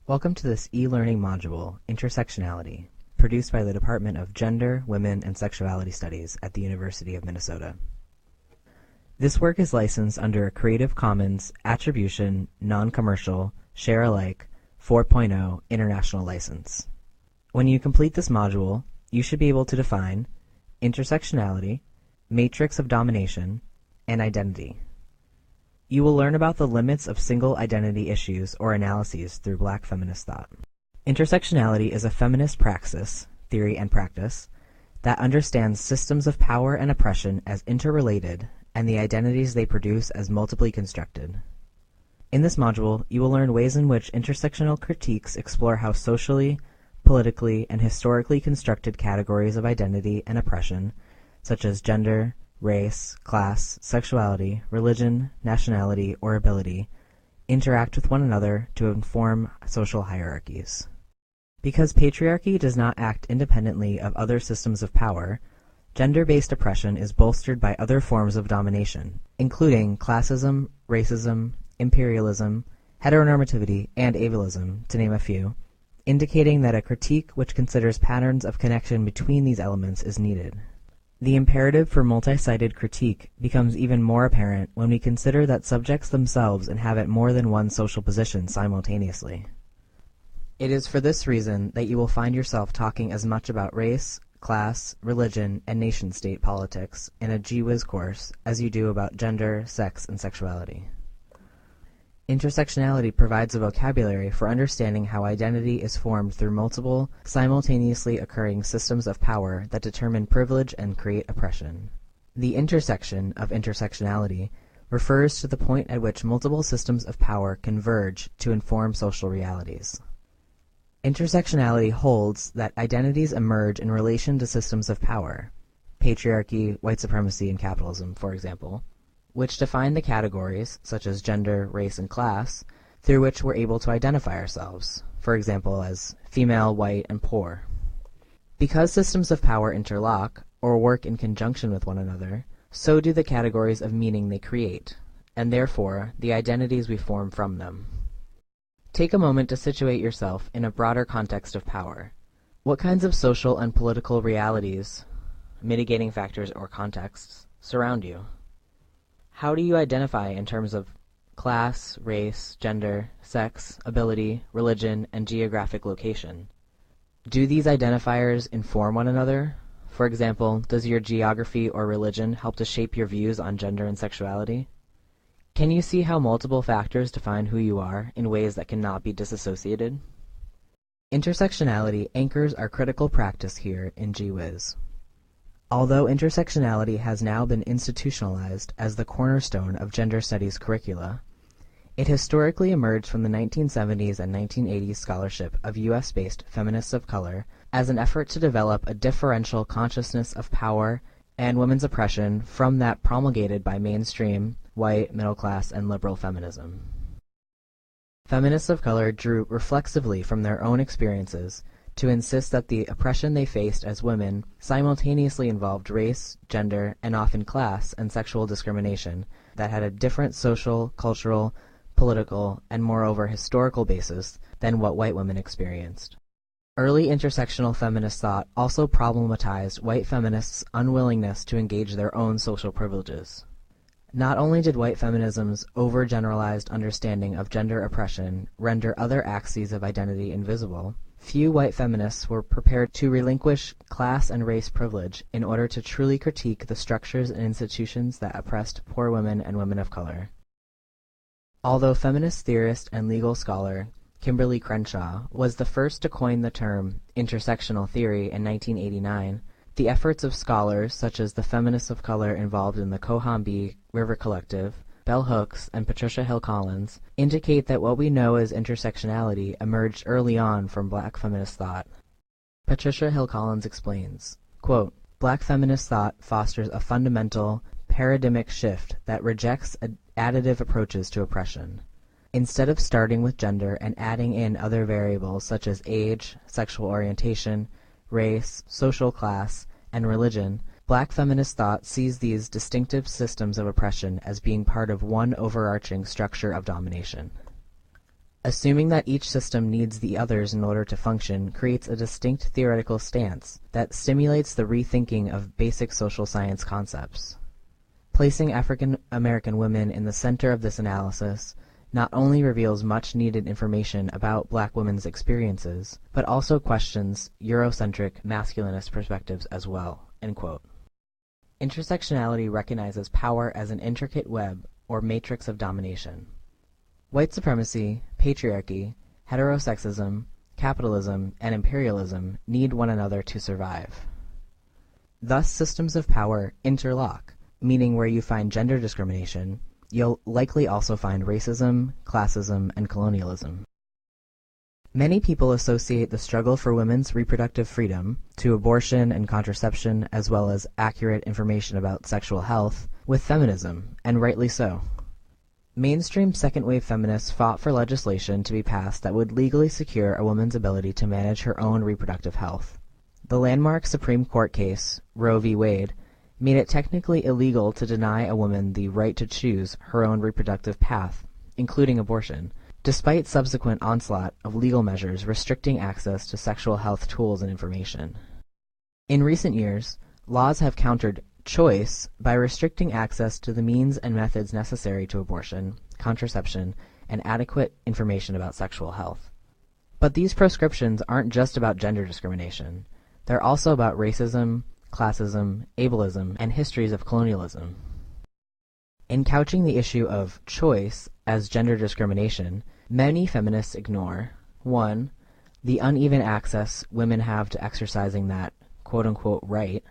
Welcome to this e-learning module, Intersectionality, produced by the Department of Gender, Women, and Sexuality Studies at the University of Minnesota. This work is licensed under a Creative Commons Attribution, Non-Commercial, Share-alike 4.0 International License. When you complete this module, you should be able to define intersectionality, matrix of domination, and identity. You will learn about the limits of single identity issues or analyses through Black feminist thought. Intersectionality is a feminist praxis, theory, and practice that understands systems of power and oppression as interrelated and the identities they produce as multiply constructed. In this module, you will learn ways in which intersectional critiques explore how socially, politically, and historically constructed categories of identity and oppression, such as gender, race, class, sexuality, religion, nationality, or ability, interact with one another to inform social hierarchies. Because patriarchy does not act independently of other systems of power, gender-based oppression is bolstered by other forms of domination, including classism, racism, imperialism, heteronormativity, and ableism, to name a few, indicating that a critique which considers patterns of connection between these elements is needed. The imperative for multi-sided critique becomes even more apparent when we consider that subjects themselves inhabit more than one social position simultaneously. It is for this reason that you will find yourself talking as much about race, class, religion, and nation-state politics in a GWS course as you do about gender, sex, and sexuality. Intersectionality provides a vocabulary for understanding how identity is formed through multiple, simultaneously occurring systems of power that determine privilege and create oppression. The intersection of intersectionality refers to the point at which multiple systems of power converge to inform social realities. Intersectionality holds that identities emerge in relation to systems of power, patriarchy, white supremacy, and capitalism, for example, which define the categories, such as gender, race, and class, through which we're able to identify ourselves, for example as female, white, and poor. Because systems of power interlock, or work in conjunction with one another, so do the categories of meaning they create, and therefore the identities we form from them. Take a moment to situate yourself in a broader context of power. What kinds of social and political realities, mitigating factors or contexts, surround you? How do you identify in terms of class, race, gender, sex, ability, religion, and geographic location? Do these identifiers inform one another? For example, does your geography or religion help to shape your views on gender and sexuality? Can you see how multiple factors define who you are in ways that cannot be disassociated? Intersectionality anchors our critical practice here in GWS. Although intersectionality has now been institutionalized as the cornerstone of gender studies curricula, it historically emerged from the 1970s and 1980s scholarship of U.S.-based feminists of color as an effort to develop a differential consciousness of power and women's oppression from that promulgated by mainstream, white, middle-class, and liberal feminism. Feminists of color drew reflexively from their own experiences to insist that the oppression they faced as women simultaneously involved race, gender, and often class and sexual discrimination that had a different social, cultural, political, and moreover historical basis than what white women experienced. Early intersectional feminist thought also problematized white feminists' unwillingness to engage their own social privileges. Not only did white feminism's overgeneralized understanding of gender oppression render other axes of identity invisible, few white feminists were prepared to relinquish class and race privilege in order to truly critique the structures and institutions that oppressed poor women and women of color. Although feminist theorist and legal scholar Kimberly Crenshaw was the first to coin the term intersectional theory in 1989, the efforts of scholars such as the feminists of color involved in the Cohambee River Collective, Bell Hooks, and Patricia Hill Collins indicate that what we know as intersectionality emerged early on from Black feminist thought. Patricia Hill Collins explains, quote, "Black feminist thought fosters a fundamental, paradigmic shift that rejects additive approaches to oppression. Instead of starting with gender and adding in other variables such as age, sexual orientation, race, social class, and religion, Black feminist thought sees these distinctive systems of oppression as being part of one overarching structure of domination. Assuming that each system needs the others in order to function creates a distinct theoretical stance that stimulates the rethinking of basic social science concepts. Placing African American women in the center of this analysis not only reveals much needed information about Black women's experiences, but also questions Eurocentric masculinist perspectives as well." End quote. Intersectionality recognizes power as an intricate web or matrix of domination. White supremacy, patriarchy, heterosexism, capitalism, and imperialism need one another to survive. Thus, systems of power interlock, meaning where you find gender discrimination, you'll likely also find racism, classism, and colonialism. Many people associate the struggle for women's reproductive freedom to abortion and contraception, as well as accurate information about sexual health, with feminism, and rightly so. Mainstream second-wave feminists fought for legislation to be passed that would legally secure a woman's ability to manage her own reproductive health. The landmark Supreme Court case, Roe v. Wade, made it technically illegal to deny a woman the right to choose her own reproductive path, including abortion, despite subsequent onslaught of legal measures restricting access to sexual health tools and information. In recent years, laws have countered choice by restricting access to the means and methods necessary to abortion, contraception, and adequate information about sexual health. But these proscriptions aren't just about gender discrimination. They're also about racism, classism, ableism, and histories of colonialism. In couching the issue of choice as gender discrimination, many feminists ignore 1. The uneven access women have to exercising that quote-unquote right,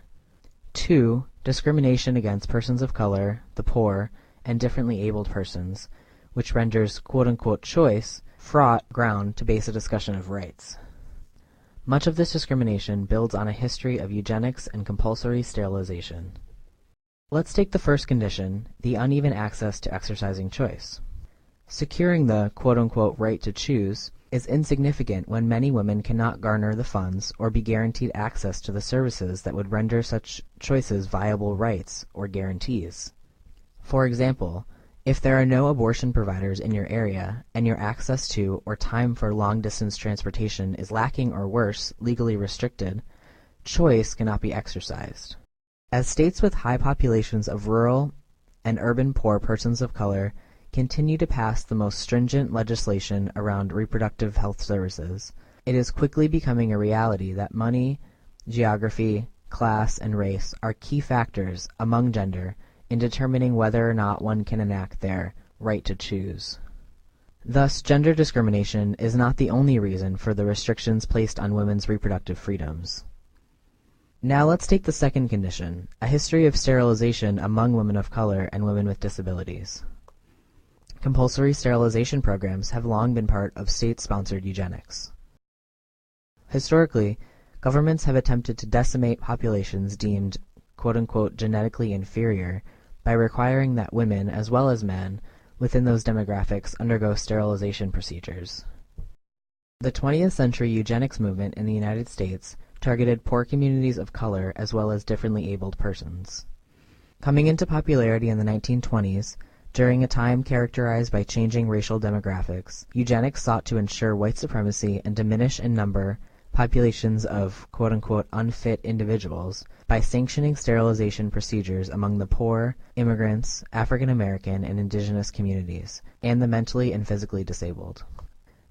2. Discrimination against persons of color, the poor, and differently abled persons, which renders quote-unquote choice fraught ground to base a discussion of rights. Much of this discrimination builds on a history of eugenics and compulsory sterilization. Let's take the first condition, the uneven access to exercising choice. Securing the quote-unquote right to choose is insignificant when many women cannot garner the funds or be guaranteed access to the services that would render such choices viable rights or guarantees. For example, if there are no abortion providers in your area and your access to or time for long-distance transportation is lacking or worse, legally restricted, choice cannot be exercised. As states with high populations of rural and urban poor persons of color continue to pass the most stringent legislation around reproductive health services, it is quickly becoming a reality that money, geography, class, and race are key factors among gender in determining whether or not one can enact their right to choose. Thus, gender discrimination is not the only reason for the restrictions placed on women's reproductive freedoms. Now let's take the second condition, a history of sterilization among women of color and women with disabilities. Compulsory sterilization programs have long been part of state-sponsored eugenics. Historically, governments have attempted to decimate populations deemed quote-unquote genetically inferior by requiring that women, as well as men, within those demographics undergo sterilization procedures. The 20th century eugenics movement in the United States targeted poor communities of color as well as differently abled persons. Coming into popularity in the 1920s, during a time characterized by changing racial demographics, eugenics sought to ensure white supremacy and diminish in number populations of quote-unquote unfit individuals by sanctioning sterilization procedures among the poor, immigrants, African American, and indigenous communities, and the mentally and physically disabled.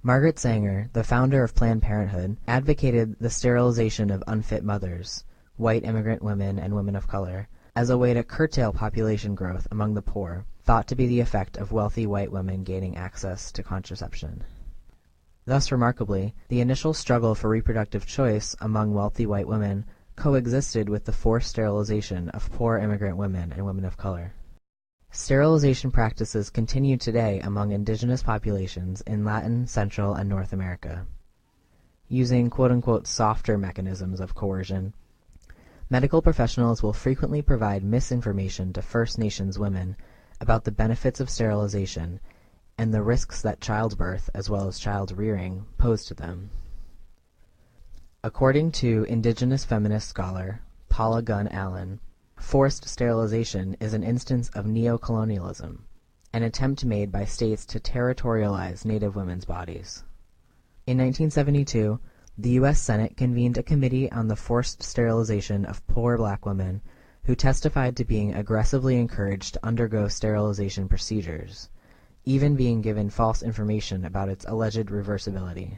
Margaret Sanger, the founder of Planned Parenthood, advocated the sterilization of unfit mothers, white immigrant women, and women of color, as a way to curtail population growth among the poor, thought to be the effect of wealthy white women gaining access to contraception. Thus, remarkably, the initial struggle for reproductive choice among wealthy white women coexisted with the forced sterilization of poor immigrant women and women of color. Sterilization practices continue today among indigenous populations in Latin, Central, and North America. Using quote-unquote softer mechanisms of coercion, medical professionals will frequently provide misinformation to First Nations women about the benefits of sterilization and the risks that childbirth as well as child rearing pose to them. According to Indigenous feminist scholar Paula Gunn Allen, forced sterilization is an instance of neocolonialism, an attempt made by states to territorialize Native women's bodies. In 1972, the U.S. Senate convened a committee on the forced sterilization of poor black women who testified to being aggressively encouraged to undergo sterilization procedures, even being given false information about its alleged reversibility.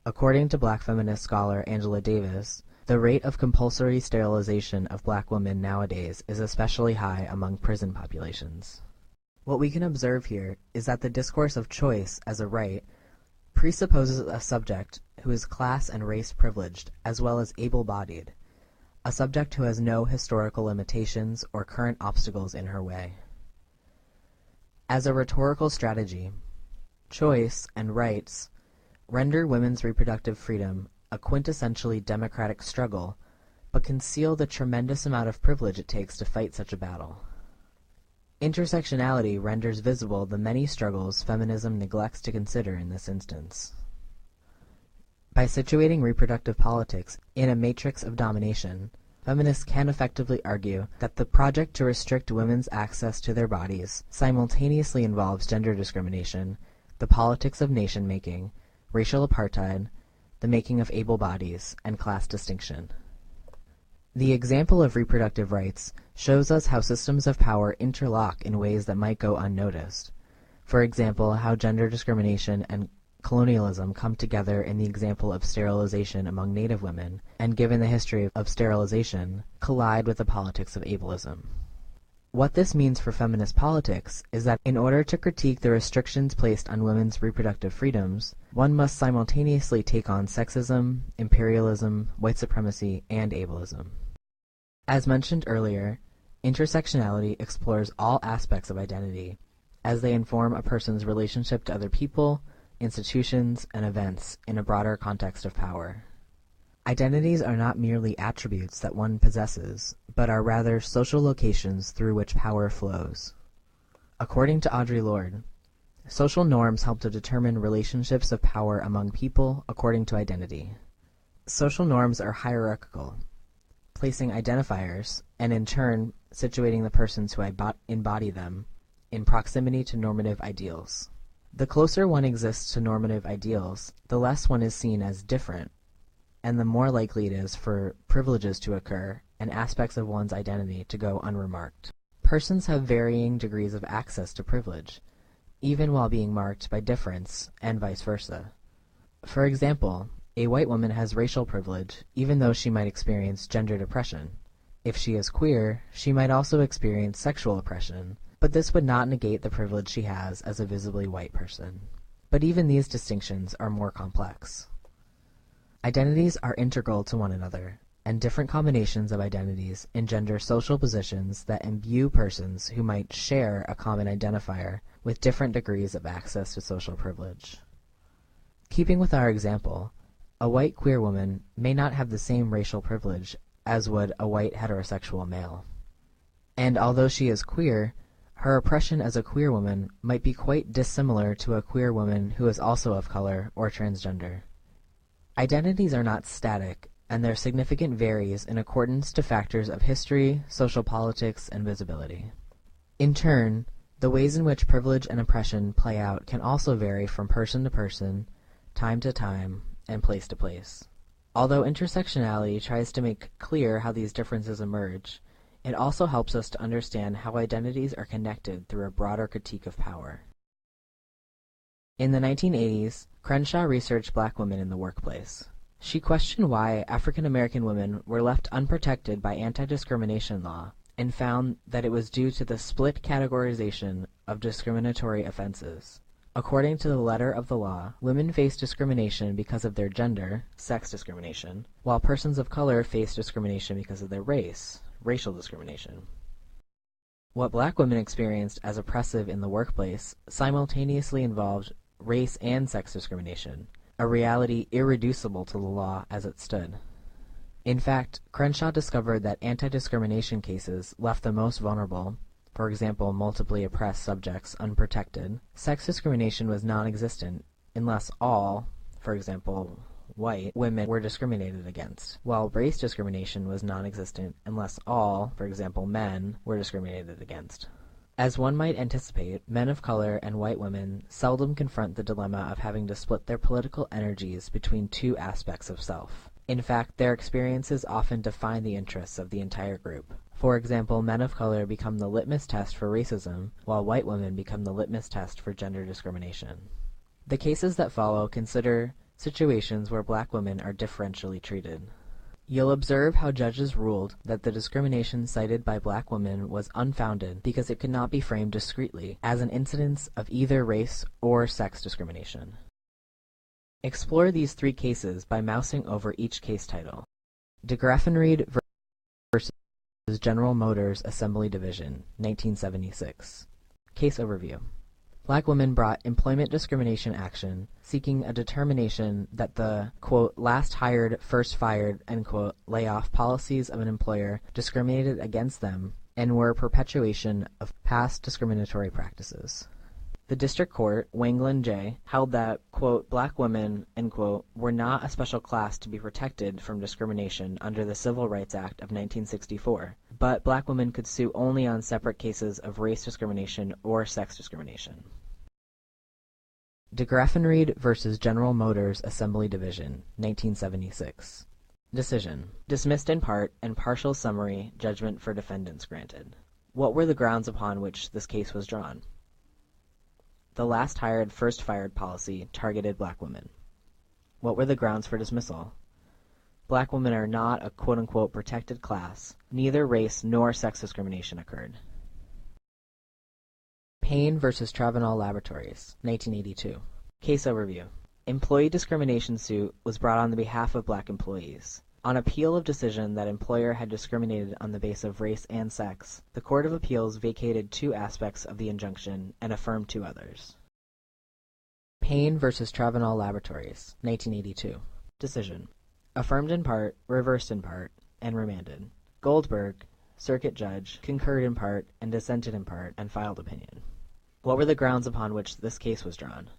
According to black feminist scholar Angela Davis, the rate of compulsory sterilization of black women nowadays is especially high among prison populations. What we can observe here is that the discourse of choice as a right presupposes a subject who is class and race privileged as well as able-bodied, a subject who has no historical limitations or current obstacles in her way. As a rhetorical strategy, choice and rights render women's reproductive freedom a quintessentially democratic struggle, but conceal the tremendous amount of privilege it takes to fight such a battle. Intersectionality renders visible the many struggles feminism neglects to consider in this instance. By situating reproductive politics in a matrix of domination, feminists can effectively argue that the project to restrict women's access to their bodies simultaneously involves gender discrimination, the politics of nation-making, racial apartheid, the making of able bodies, and class distinction. The example of reproductive rights shows us how systems of power interlock in ways that might go unnoticed. For example, how gender discrimination and colonialism come together in the example of sterilization among Native women, and given the history of sterilization, collide with the politics of ableism. What this means for feminist politics is that in order to critique the restrictions placed on women's reproductive freedoms, one must simultaneously take on sexism, imperialism, white supremacy, and ableism. As mentioned earlier, intersectionality explores all aspects of identity, as they inform a person's relationship to other people, institutions, and events in a broader context of power. Identities are not merely attributes that one possesses, but are rather social locations through which power flows. According to Audre Lorde, social norms help to determine relationships of power among people according to identity. Social norms are hierarchical, placing identifiers, and in turn situating the persons who embody them, in proximity to normative ideals. The closer one exists to normative ideals, the less one is seen as different, and the more likely it is for privileges to occur and aspects of one's identity to go unremarked. Persons have varying degrees of access to privilege, even while being marked by difference, and vice versa. For example, a white woman has racial privilege even though she might experience gender oppression. If she is queer, she might also experience sexual oppression, but this would not negate the privilege she has as a visibly white person. But even these distinctions are more complex. Identities are integral to one another, and different combinations of identities engender social positions that imbue persons who might share a common identifier with different degrees of access to social privilege. Keeping with our example, a white queer woman may not have the same racial privilege as would a white heterosexual male. And although she is queer, her oppression as a queer woman might be quite dissimilar to a queer woman who is also of color or transgender. Identities are not static, and their significance varies in accordance to factors of history, social politics, and visibility. In turn, the ways in which privilege and oppression play out can also vary from person to person, time to time, and place to place. Although intersectionality tries to make clear how these differences emerge, it also helps us to understand how identities are connected through a broader critique of power. In the 1980s, Crenshaw researched black women in the workplace. She questioned why African American women were left unprotected by anti-discrimination law and found that it was due to the split categorization of discriminatory offenses. According to the letter of the law, women face discrimination because of their gender, sex discrimination, while persons of color face discrimination because of their race, racial discrimination. What black women experienced as oppressive in the workplace simultaneously involved race and sex discrimination, a reality irreducible to the law as it stood. In fact, Crenshaw discovered that anti-discrimination cases left the most vulnerable, for example, multiply oppressed subjects, unprotected. Sex discrimination was non-existent unless all, for example, white women were discriminated against, while race discrimination was non-existent unless all, for example, men, were discriminated against. As one might anticipate, men of color and white women seldom confront the dilemma of having to split their political energies between two aspects of self. In fact, their experiences often define the interests of the entire group. For example, men of color become the litmus test for racism, while white women become the litmus test for gender discrimination. The cases that follow consider situations where black women are differentially treated. You'll observe how judges ruled that the discrimination cited by black women was unfounded because it could not be framed discreetly as an incidence of either race or sex discrimination. Explore these three cases by mousing over each case title. De Graffenried versus General Motors Assembly Division, 1976. Case overview. Black women brought employment discrimination action, seeking a determination that the, quote, last hired, first fired, end quote, layoff policies of an employer discriminated against them and were a perpetuation of past discriminatory practices. The district court, Wanglin J., held that, quote, black women, end quote, were not a special class to be protected from discrimination under the Civil Rights Act of 1964, but black women could sue only on separate cases of race discrimination or sex discrimination. De Graffenried versus General Motors Assembly Division, 1976. Decision. Dismissed in part and partial summary judgment for defendants granted. What were the grounds upon which this case was drawn? The last hired, first fired policy targeted black women. What were the grounds for dismissal? Black women are not a quote-unquote protected class. Neither race nor sex discrimination occurred. Payne versus Travenol Laboratories, 1982. Case overview. Employee discrimination suit was brought on the behalf of black employees. On appeal of decision that employer had discriminated on the basis of race and sex, the Court of Appeals vacated two aspects of the injunction and affirmed two others. Payne versus Travenol Laboratories, 1982. Decision. Affirmed in part, reversed in part, and remanded. Goldberg, circuit judge, concurred in part and dissented in part and filed opinion. What were the grounds upon which this case was drawn?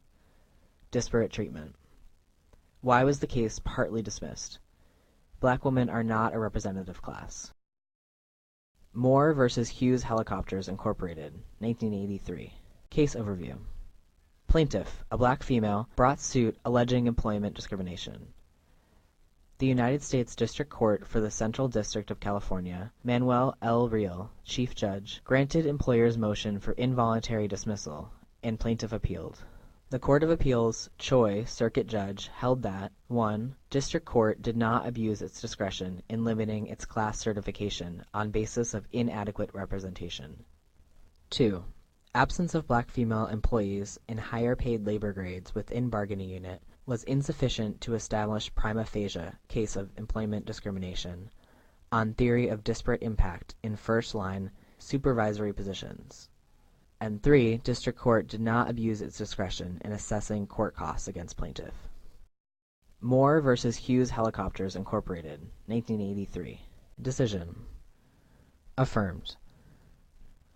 Disparate treatment. Why was the case partly dismissed? Black women are not a representative class. Moore versus Hughes Helicopters Incorporated, 1983. Case overview. Plaintiff, a black female, brought suit alleging employment discrimination. The United States District Court for the Central District of California, Manuel L. Real, Chief Judge, granted employer's motion for involuntary dismissal, and plaintiff appealed. The Court of Appeals, Choi, Circuit Judge, held that 1. District Court did not abuse its discretion in limiting its class certification on basis of inadequate representation. 2. Absence of black female employees in higher paid labor grades within bargaining unit was insufficient to establish prima facie case of employment discrimination on theory of disparate impact in first-line supervisory positions. And 3. District Court did not abuse its discretion in assessing court costs against plaintiff. Moore versus Hughes Helicopters Incorporated, 1983. Decision. Affirmed.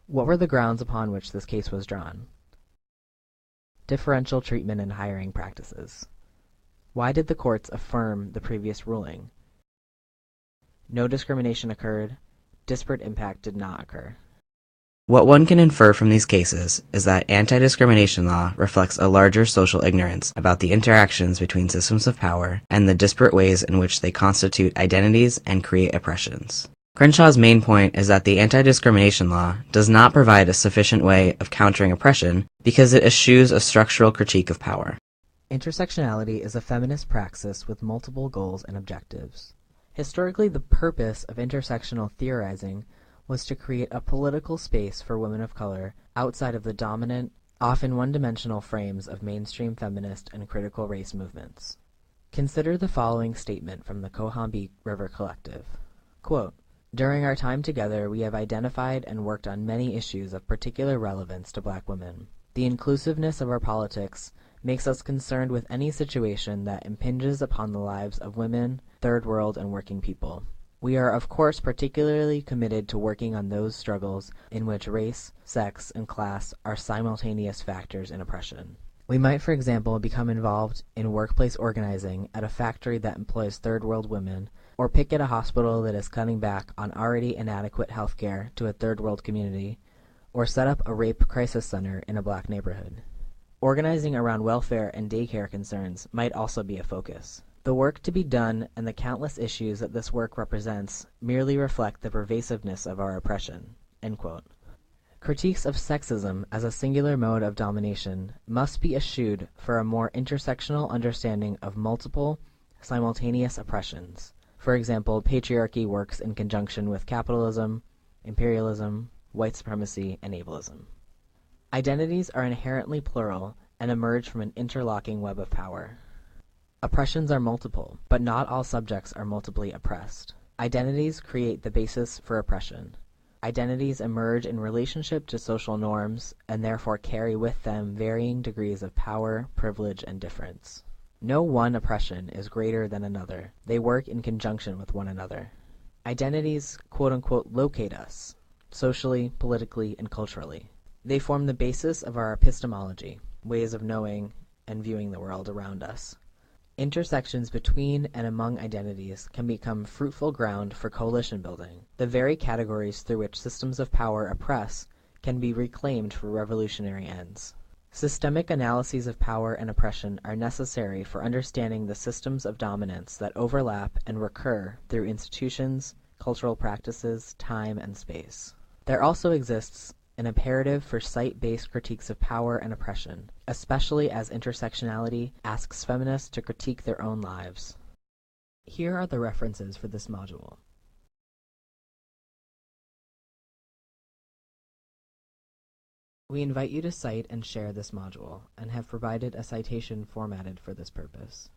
What were the grounds upon which this case was drawn? Differential treatment in hiring practices. Why did the courts affirm the previous ruling? No discrimination occurred. Disparate impact did not occur. What one can infer from these cases is that anti-discrimination law reflects a larger social ignorance about the interactions between systems of power and the disparate ways in which they constitute identities and create oppressions. Crenshaw's main point is that the anti-discrimination law does not provide a sufficient way of countering oppression because it eschews a structural critique of power. Intersectionality is a feminist praxis with multiple goals and objectives. Historically, the purpose of intersectional theorizing was to create a political space for women of color outside of the dominant, often one-dimensional frames of mainstream feminist and critical race movements. Consider the following statement from the Cohambee River Collective. Quote, "During our time together, we have identified and worked on many issues of particular relevance to black women. The inclusiveness of our politics makes us concerned with any situation that impinges upon the lives of women, third world, and working people. We are of course particularly committed to working on those struggles in which race, sex, and class are simultaneous factors in oppression. We might, for example, become involved in workplace organizing at a factory that employs third world women, or picket a hospital that is cutting back on already inadequate health care to a third world community, or set up a rape crisis center in a black neighborhood. Organizing around welfare and daycare concerns might also be a focus. The work to be done and the countless issues that this work represents merely reflect the pervasiveness of our oppression." End quote. Critiques of sexism as a singular mode of domination must be eschewed for a more intersectional understanding of multiple, simultaneous oppressions. For example, patriarchy works in conjunction with capitalism, imperialism, white supremacy, and ableism. Identities are inherently plural and emerge from an interlocking web of power. Oppressions are multiple, but not all subjects are multiply oppressed. Identities create the basis for oppression. Identities emerge in relationship to social norms and therefore carry with them varying degrees of power, privilege, and difference. No one oppression is greater than another. They work in conjunction with one another. Identities, quote-unquote, locate us, socially, politically, and culturally. They form the basis of our epistemology, ways of knowing and viewing the world around us. Intersections between and among identities can become fruitful ground for coalition building. The very categories through which systems of power oppress can be reclaimed for revolutionary ends. Systemic analyses of power and oppression are necessary for understanding the systems of dominance that overlap and recur through institutions, cultural practices, time, and space. There also exists an imperative for site-based critiques of power and oppression, especially as intersectionality asks feminists to critique their own lives. Here are the references for this module. We invite you to cite and share this module, and have provided a citation formatted for this purpose.